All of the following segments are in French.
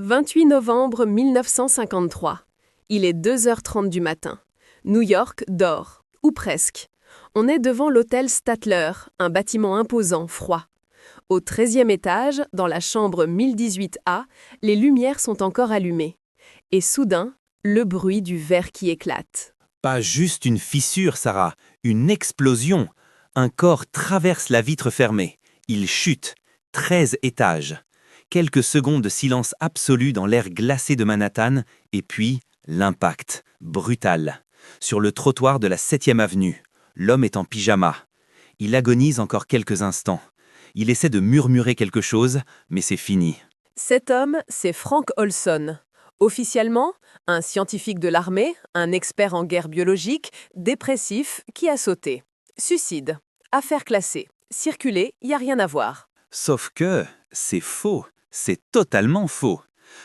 28 novembre 1953. Il est 2h30 du matin. New York dort, ou presque. On est devant l'hôtel Statler, un bâtiment imposant, froid. Au 13e étage, dans la chambre 1018A, les lumières sont encore allumées. Et soudain, le bruit du verre qui éclate. Pas juste une fissure, Sarah, une explosion. Un corps traverse la vitre fermée. Il chute. 13 étages. Quelques secondes de silence absolu dans l'air glacé de Manhattan, et puis l'impact, brutal. Sur le trottoir de la 7e avenue, l'homme est en pyjama. Il agonise encore quelques instants. Il essaie de murmurer quelque chose, mais c'est fini. Cet homme, c'est Frank Olson. Officiellement, un scientifique de l'armée, un expert en guerre biologique, dépressif, qui a sauté. Suicide. Affaire classée. Circuler, y a rien à voir. Sauf que c'est faux. C'est totalement faux.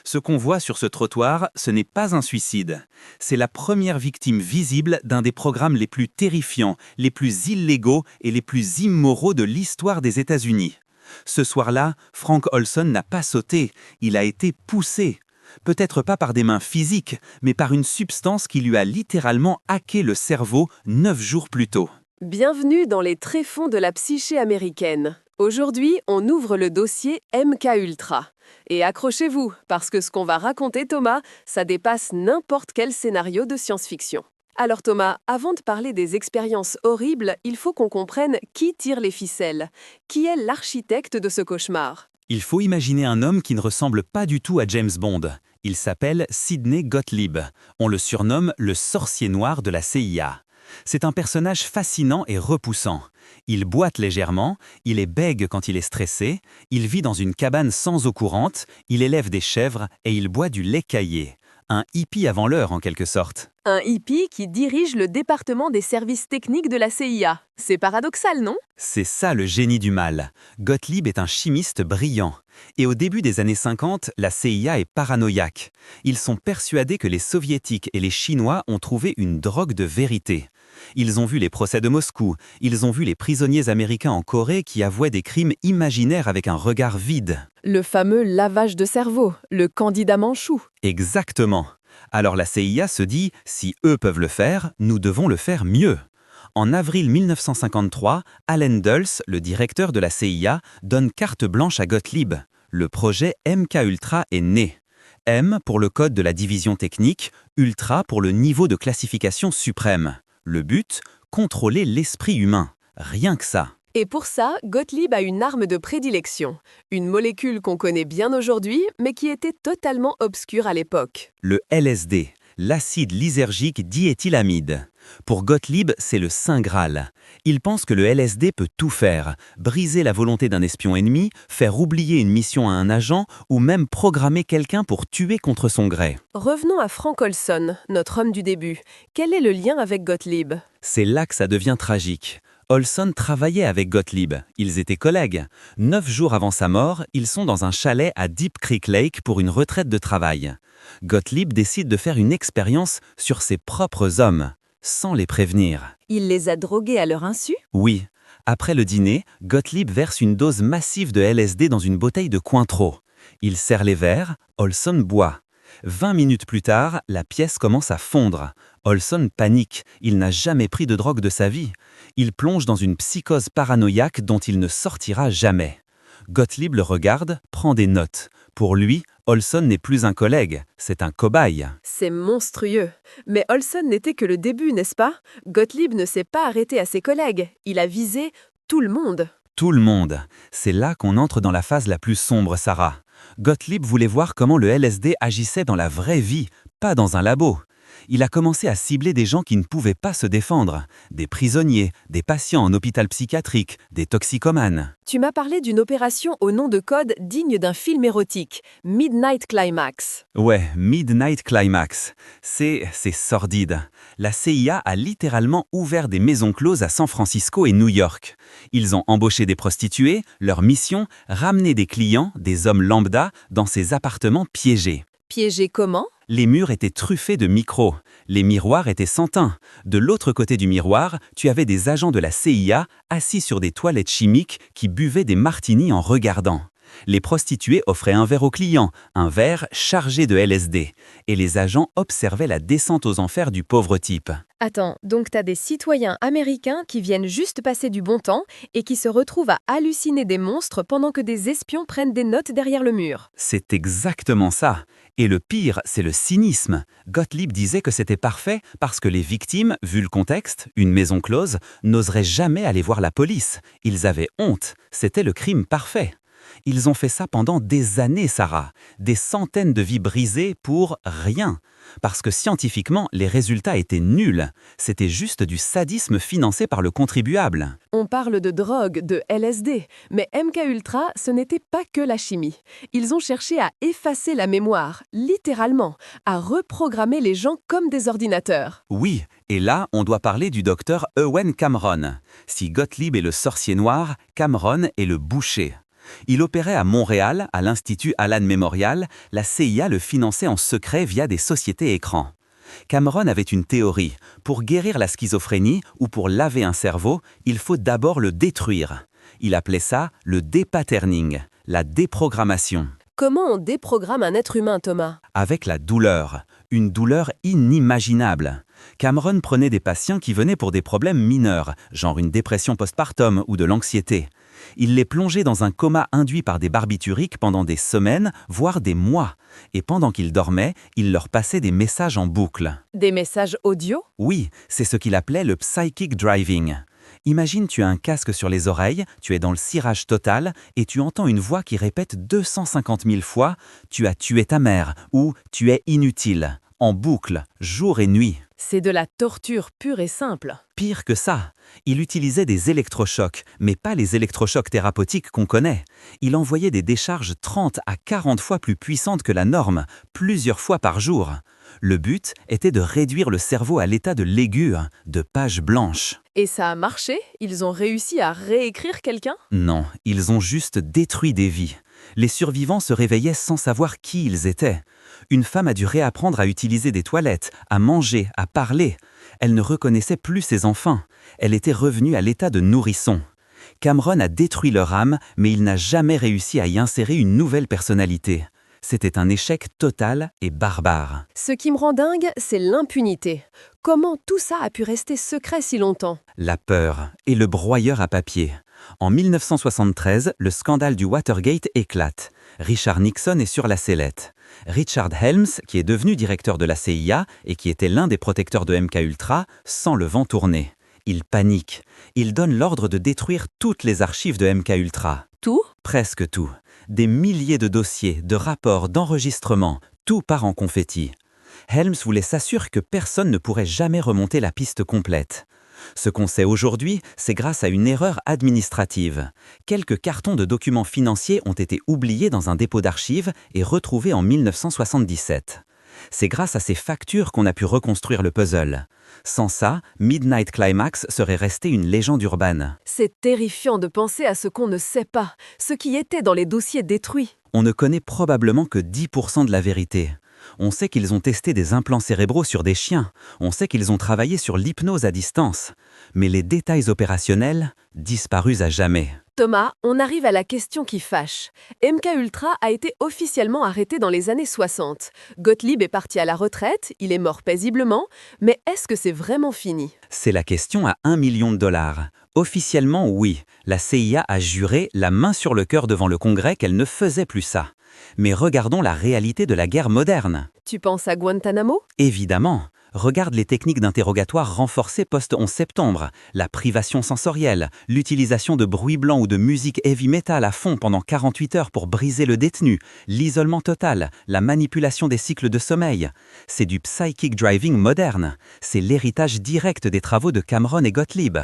Ce qu'on voit sur ce trottoir, ce n'est pas un suicide. C'est la première victime visible d'un des programmes les plus terrifiants, les plus illégaux et les plus immoraux de l'histoire des États-Unis. Ce soir-là, Frank Olson n'a pas sauté, il a été poussé. Peut-être pas par des mains physiques, mais par une substance qui lui a littéralement hacké le cerveau 9 jours plus tôt. Bienvenue dans les tréfonds de la psyché américaine. Aujourd'hui, on ouvre le dossier MKUltra. Et accrochez-vous, parce que ce qu'on va raconter, Thomas, ça dépasse n'importe quel scénario de science-fiction. Alors Thomas, avant de parler des expériences horribles, il faut qu'on comprenne qui tire les ficelles. Qui est l'architecte de ce cauchemar? Il faut imaginer un homme qui ne ressemble pas du tout à James Bond. Il s'appelle Sidney Gottlieb. On le surnomme le sorcier noir de la CIA. C'est un personnage fascinant et repoussant. Il boite légèrement, il est bègue quand il est stressé, il vit dans une cabane sans eau courante, il élève des chèvres et il boit du lait caillé. Un hippie avant l'heure en quelque sorte. Un hippie qui dirige le département des services techniques de la CIA. C'est paradoxal, non? C'est ça le génie du mal. Gottlieb est un chimiste brillant. Et au début des années 50, la CIA est paranoïaque. Ils sont persuadés que les Soviétiques et les Chinois ont trouvé une drogue de vérité. Ils ont vu les procès de Moscou, ils ont vu les prisonniers américains en Corée qui avouaient des crimes imaginaires avec un regard vide. Le fameux lavage de cerveau, le candidat Manchou. Exactement. Alors la CIA se dit, si eux peuvent le faire, nous devons le faire mieux. En avril 1953, Allen Dulles, le directeur de la CIA, donne carte blanche à Gottlieb. Le projet MKUltra est né. M pour le code de la division technique, Ultra pour le niveau de classification suprême. Le but, contrôler l'esprit humain. Rien que ça. Et pour ça, Gottlieb a une arme de prédilection. Une molécule qu'on connaît bien aujourd'hui, mais qui était totalement obscure à l'époque. Le LSD, l'acide lysergique diéthylamide. Pour Gottlieb, c'est le Saint Graal. Il pense que le LSD peut tout faire, briser la volonté d'un espion ennemi, faire oublier une mission à un agent ou même programmer quelqu'un pour tuer contre son gré. Revenons à Frank Olson, notre homme du début. Quel est le lien avec Gottlieb? C'est là que ça devient tragique. Olson travaillait avec Gottlieb, ils étaient collègues. 9 jours avant sa mort, ils sont dans un chalet à Deep Creek Lake pour une retraite de travail. Gottlieb décide de faire une expérience sur ses propres hommes, sans les prévenir. Il les a drogués à leur insu? Oui. Après le dîner, Gottlieb verse une dose massive de LSD dans une bouteille de Cointreau. Il serre les verres, Olson boit. 20 minutes plus tard, la pièce commence à fondre. Olson panique, il n'a jamais pris de drogue de sa vie. Il plonge dans une psychose paranoïaque dont il ne sortira jamais. Gottlieb le regarde, prend des notes. Pour lui, Olson n'est plus un collègue, c'est un cobaye. C'est monstrueux. Mais Olson n'était que le début, n'est-ce pas? Gottlieb ne s'est pas arrêté à ses collègues. Il a visé tout le monde. Tout le monde. C'est là qu'on entre dans la phase la plus sombre, Sarah. Gottlieb voulait voir comment le LSD agissait dans la vraie vie, pas dans un labo. Il a commencé à cibler des gens qui ne pouvaient pas se défendre. Des prisonniers, des patients en hôpital psychiatrique, des toxicomanes. Tu m'as parlé d'une opération au nom de code digne d'un film érotique, Midnight Climax. Ouais, Midnight Climax. C'est sordide. La CIA a littéralement ouvert des maisons closes à San Francisco et New York. Ils ont embauché des prostituées, leur mission, ramener des clients, des hommes lambda, dans ces appartements piégés. Piégé comment? Les murs étaient truffés de micros. Les miroirs étaient sans teint. De l'autre côté du miroir, tu avais des agents de la CIA assis sur des toilettes chimiques qui buvaient des martinis en regardant. Les prostituées offraient un verre aux clients, un verre chargé de LSD, et les agents observaient la descente aux enfers du pauvre type. Attends, donc t'as des citoyens américains qui viennent juste passer du bon temps et qui se retrouvent à halluciner des monstres pendant que des espions prennent des notes derrière le mur. C'est exactement ça. Et le pire, c'est le cynisme. Gottlieb disait que c'était parfait parce que les victimes, vu le contexte, une maison close, n'oseraient jamais aller voir la police. Ils avaient honte. C'était le crime parfait. Ils ont fait ça pendant des années, Sarah. Des centaines de vies brisées pour rien. Parce que scientifiquement, les résultats étaient nuls. C'était juste du sadisme financé par le contribuable. On parle de drogue, de LSD, mais MKUltra, ce n'était pas que la chimie. Ils ont cherché à effacer la mémoire, littéralement, à reprogrammer les gens comme des ordinateurs. Oui, et là, on doit parler du docteur Ewen Cameron. Si Gottlieb est le sorcier noir, Cameron est le boucher. Il opérait à Montréal, à l'Institut Allen Memorial. La CIA le finançait en secret via des sociétés écrans. Cameron avait une théorie. Pour guérir la schizophrénie ou pour laver un cerveau, il faut d'abord le détruire. Il appelait ça le dépatterning, la déprogrammation. Comment on déprogramme un être humain, Thomas? Avec la douleur, une douleur inimaginable. Cameron prenait des patients qui venaient pour des problèmes mineurs, genre une dépression postpartum ou de l'anxiété. Il les plongeait dans un coma induit par des barbituriques pendant des semaines, voire des mois. Et pendant qu'ils dormaient, il leur passait des messages en boucle. Des messages audio? Oui, c'est ce qu'il appelait le psychic driving. Imagine, tu as un casque sur les oreilles, tu es dans le cirage total et tu entends une voix qui répète 250 000 fois « Tu as tué ta mère » ou « Tu es inutile », en boucle, jour et nuit. C'est de la torture pure et simple. Pire que ça, il utilisait des électrochocs, mais pas les électrochocs thérapeutiques qu'on connaît. Il envoyait des décharges 30 à 40 fois plus puissantes que la norme, plusieurs fois par jour. Le but était de réduire le cerveau à l'état de légure, de page blanche. Et ça a marché? Ils ont réussi à réécrire quelqu'un? Non, ils ont juste détruit des vies. Les survivants se réveillaient sans savoir qui ils étaient. Une femme a dû réapprendre à utiliser des toilettes, à manger, à parler. Elle ne reconnaissait plus ses enfants. Elle était revenue à l'état de nourrisson. Cameron a détruit leur âme, mais il n'a jamais réussi à y insérer une nouvelle personnalité. C'était un échec total et barbare. Ce qui me rend dingue, c'est l'impunité. Comment tout ça a pu rester secret si longtemps? La peur et le broyeur à papier. En 1973, le scandale du Watergate éclate. Richard Nixon est sur la sellette. Richard Helms, qui est devenu directeur de la CIA et qui était l'un des protecteurs de MKUltra, sent le vent tourner. Il panique. Il donne l'ordre de détruire toutes les archives de MKUltra. Tout? Presque tout. Des milliers de dossiers, de rapports, d'enregistrements, tout part en confetti. Helms voulait s'assurer que personne ne pourrait jamais remonter la piste complète. Ce qu'on sait aujourd'hui, c'est grâce à une erreur administrative. Quelques cartons de documents financiers ont été oubliés dans un dépôt d'archives et retrouvés en 1977. C'est grâce à ces factures qu'on a pu reconstruire le puzzle. Sans ça, Midnight Climax serait resté une légende urbaine. C'est terrifiant de penser à ce qu'on ne sait pas, ce qui était dans les dossiers détruits. On ne connaît probablement que 10% de la vérité. On sait qu'ils ont testé des implants cérébraux sur des chiens. On sait qu'ils ont travaillé sur l'hypnose à distance. Mais les détails opérationnels, disparus à jamais. Thomas, on arrive à la question qui fâche. MKUltra a été officiellement arrêté dans les années 60. Gottlieb est parti à la retraite, il est mort paisiblement, mais est-ce que c'est vraiment fini? C'est la question à $1 million. Officiellement, oui. La CIA a juré, la main sur le cœur devant le Congrès, qu'elle ne faisait plus ça. Mais regardons la réalité de la guerre moderne. Tu penses à Guantanamo? Évidemment. Regarde les techniques d'interrogatoire renforcées post-11 septembre, la privation sensorielle, l'utilisation de bruit blanc ou de musique heavy metal à fond pendant 48 heures pour briser le détenu, l'isolement total, la manipulation des cycles de sommeil. C'est du psychic driving moderne. C'est l'héritage direct des travaux de Cameron et Gottlieb.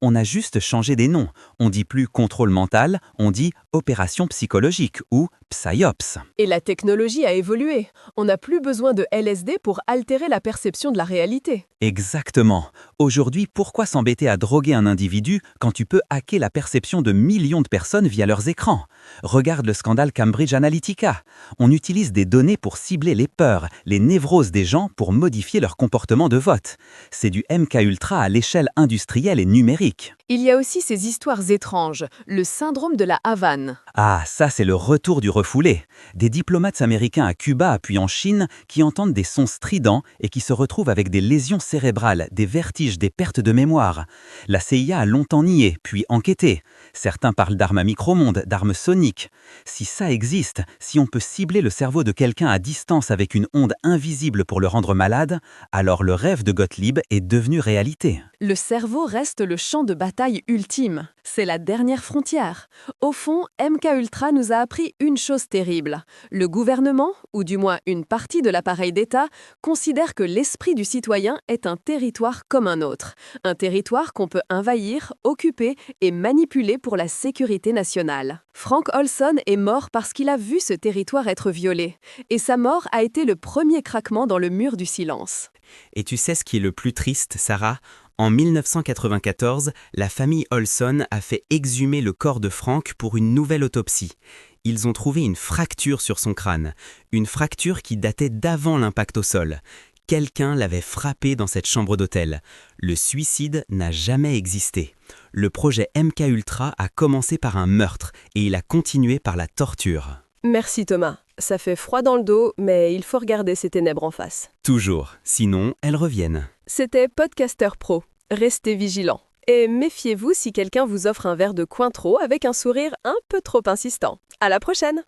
On a juste changé des noms. On dit plus contrôle mental, on dit opération psychologique ou psyops. Et la technologie a évolué. On n'a plus besoin de LSD pour altérer la perception de la réalité. Exactement. Aujourd'hui, pourquoi s'embêter à droguer un individu quand tu peux hacker la perception de millions de personnes via leurs écrans? Regarde le scandale Cambridge Analytica. On utilise des données pour cibler les peurs, les névroses des gens pour modifier leur comportement de vote. C'est du MKUltra à l'échelle industrielle et numérique. Il y a aussi ces histoires étranges, le syndrome de la Havane. Ah, ça c'est le retour du refoulé. Des diplomates américains à Cuba puis en Chine qui entendent des sons stridents et qui se retrouvent avec des lésions cérébrales, des vertiges, des pertes de mémoire. La CIA a longtemps nié, puis enquêté. Certains parlent d'armes à micro-ondes, d'armes soniques. Si ça existe, si on peut cibler le cerveau de quelqu'un à distance avec une onde invisible pour le rendre malade, alors le rêve de Gottlieb est devenu réalité. Le cerveau reste le champ de bataille ultime. C'est la dernière frontière. Au fond, MKUltra nous a appris une chose terrible. Le gouvernement, ou du moins une partie de l'appareil d'État, considère que l'esprit du citoyen est un territoire comme un autre. Un territoire qu'on peut envahir, occuper et manipuler pour la sécurité nationale. Frank Olson est mort parce qu'il a vu ce territoire être violé. Et sa mort a été le premier craquement dans le mur du silence. Et tu sais ce qui est le plus triste, Sarah? En 1994, la famille Olson a fait exhumer le corps de Frank pour une nouvelle autopsie. Ils ont trouvé une fracture sur son crâne, une fracture qui datait d'avant l'impact au sol. Quelqu'un l'avait frappé dans cette chambre d'hôtel. Le suicide n'a jamais existé. Le projet MKUltra a commencé par un meurtre et il a continué par la torture. Merci Thomas. Ça fait froid dans le dos, mais il faut regarder ces ténèbres en face. Toujours, sinon elles reviennent. C'était Podcaster Pro. Restez vigilants. Et méfiez-vous si quelqu'un vous offre un verre de Cointreau avec un sourire un peu trop insistant. À la prochaine!